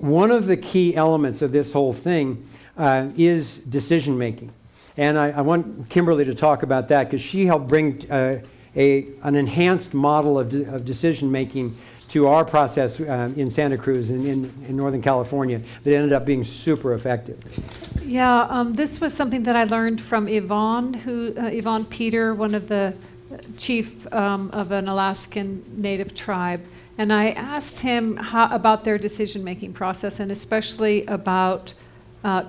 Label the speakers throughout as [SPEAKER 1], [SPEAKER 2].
[SPEAKER 1] one of the key elements of this whole thing is decision making. And I want Kimberly to talk about that because she helped bring an enhanced model of decision making to our process in Santa Cruz and in Northern California that ended up being super effective.
[SPEAKER 2] Yeah, this was something that I learned from Yvonne Peter, one of the chief of an Alaskan Native tribe. And I asked him about their decision-making process, and especially about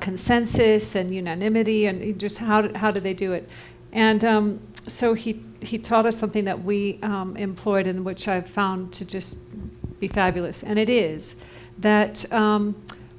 [SPEAKER 2] consensus and unanimity, and just how do they do it. And so he taught us something that we employed, and which I've found to just be fabulous. And it is that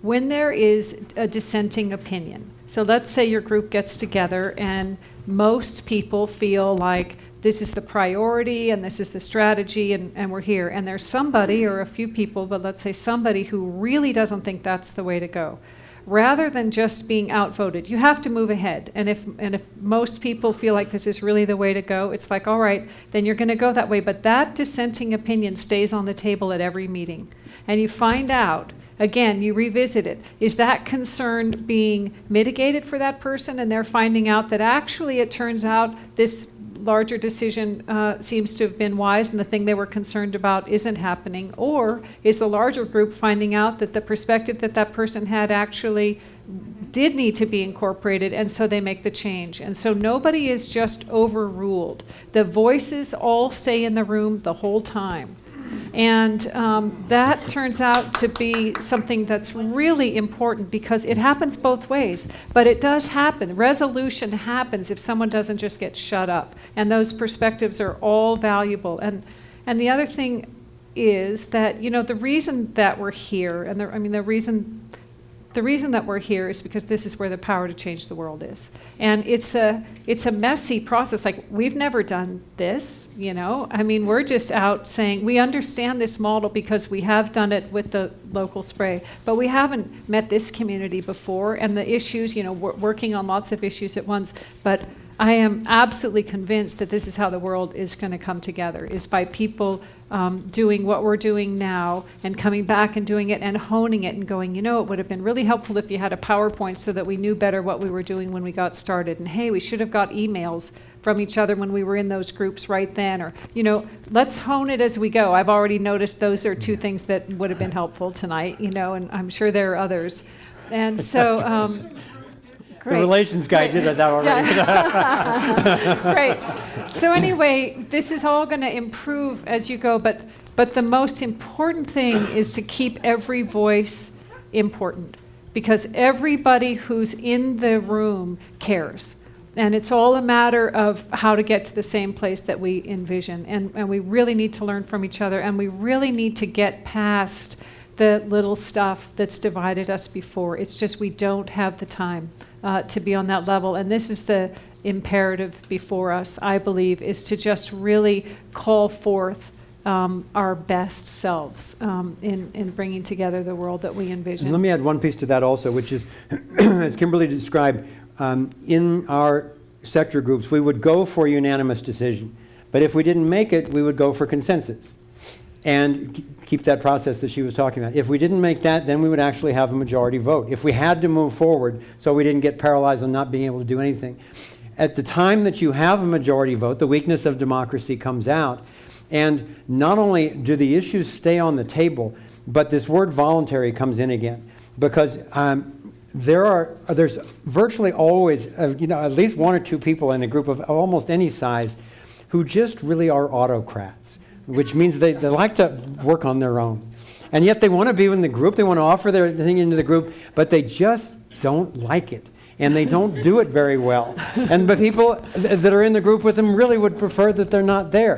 [SPEAKER 2] when there is a dissenting opinion, so let's say your group gets together and most people feel like this is the priority and this is the strategy and we're here. And there's somebody or a few people, but let's say somebody who really doesn't think that's the way to go. Rather than just being outvoted, you have to move ahead. And if most people feel like this is really the way to go, it's like, all right, then you're going to go that way. But that dissenting opinion stays on the table at every meeting. And you find out, again, you revisit it. Is that concern being mitigated for that person? And they're finding out that actually it turns out this larger decision seems to have been wise and the thing they were concerned about isn't happening? Or is the larger group finding out that the perspective that person had actually did need to be incorporated, and so they make the change? And so nobody is just overruled. The voices all stay in the room the whole time. And that turns out to be something that's really important because it happens both ways. But it does happen. Resolution happens if someone doesn't just get shut up. And those perspectives are all valuable. And the other thing is that, you know, the reason that we're here, and the reason that we're here is because this is where the power to change the world is. And it's a messy process. Like, we've never done this, you know. I mean, we're just out saying we understand this model because we have done it with the local spray, but we haven't met this community before. And the issues, you know, we're working on lots of issues at once. But I am absolutely convinced that this is how the world is going to come together, is by people doing what we're doing now and coming back and doing it and honing it and going, you know, it would have been really helpful if you had a PowerPoint so that we knew better what we were doing when we got started. And hey, we should have got emails from each other when we were in those groups right then. Or, you know, let's hone it as we go. I've already noticed those are two things that would have been helpful tonight, you know, and I'm sure there are others. And so... Great.
[SPEAKER 1] The relations guy did that already.
[SPEAKER 2] Yeah. Great. So anyway, this is all going to improve as you go, but the most important thing is to keep every voice important, because everybody who's in the room cares. And it's all a matter of how to get to the same place that we envision. And we really need to learn from each other, and we really need to get past the little stuff that's divided us before. It's just we don't have the time to be on that level. And this is the imperative before us, I believe, is to just really call forth our best selves in bringing together the world that we envision.
[SPEAKER 1] And let me add one piece to that also, which is, as Kimberly described, in our sector groups, we would go for unanimous decision. But if we didn't make it, we would go for consensus. And keep that process that she was talking about. If we didn't make that, then we would actually have a majority vote. If we had to move forward so we didn't get paralyzed on not being able to do anything. At the time that you have a majority vote, the weakness of democracy comes out. And not only do the issues stay on the table, but this word voluntary comes in again. Because there's virtually always, at least one or two people in a group of almost any size who just really are autocrats, which means they like to work on their own. And yet they want to be in the group, they want to offer their thing into the group, but they just don't like it. And they don't do it very well. And the people that are in the group with them really would prefer that they're not there.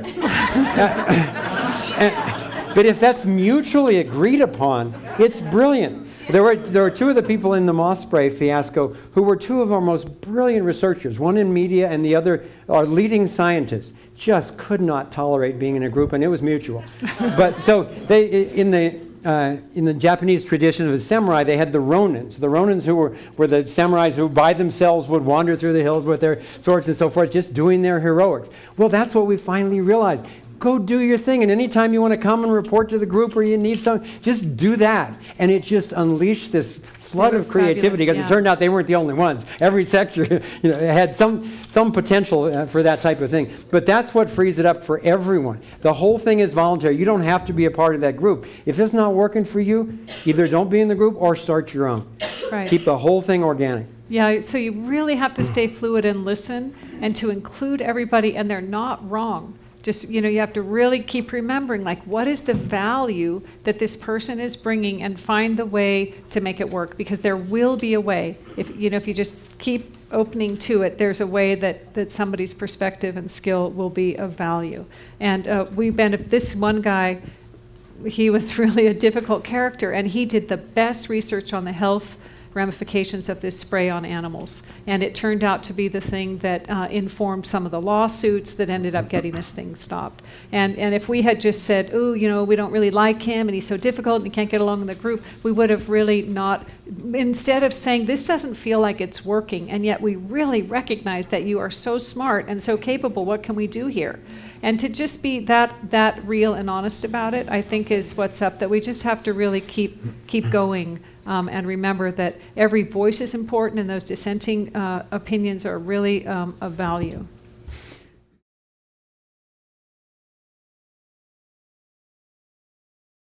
[SPEAKER 1] But if that's mutually agreed upon, it's brilliant. There were two of the people in the moth spray fiasco who were two of our most brilliant researchers, one in media and the other our leading scientists. Just could not tolerate being in a group, and it was mutual. But so they, in the Japanese tradition of the samurai, they had the ronins. The ronins who were the samurais who by themselves would wander through the hills with their swords and so forth, just doing their heroics. Well, that's what we finally realized. go do your thing. And anytime you want to come and report to the group or you need some, just do that. And it just unleashed this flood of creativity, because it turned out they weren't the only ones. Every sector had some potential for that type of thing. But that's what frees it up for everyone. The whole thing is voluntary. You don't have to be a part of that group. If it's not working for you, either don't be in the group or start your own.
[SPEAKER 2] Right.
[SPEAKER 1] Keep the whole thing organic.
[SPEAKER 2] Yeah, so you really have to stay fluid and listen, and to include everybody, and they're not wrong. Just, you have to really keep remembering, like, what is the value that this person is bringing, and find the way to make it work, because there will be a way. If you just keep opening to it, there's a way that somebody's perspective and skill will be of value. And this one guy, he was really a difficult character, and he did the best research on the health ramifications of this spray on animals. And it turned out to be the thing that informed some of the lawsuits that ended up getting this thing stopped. And if we had just said, oh, we don't really like him and he's so difficult and he can't get along in the group, we would have really not, instead of saying, this doesn't feel like it's working, and yet we really recognize that you are so smart and so capable, what can we do here? And to just be that real and honest about it, I think is what's up, that we just have to really keep going. And remember that every voice is important, and those dissenting opinions are really of value.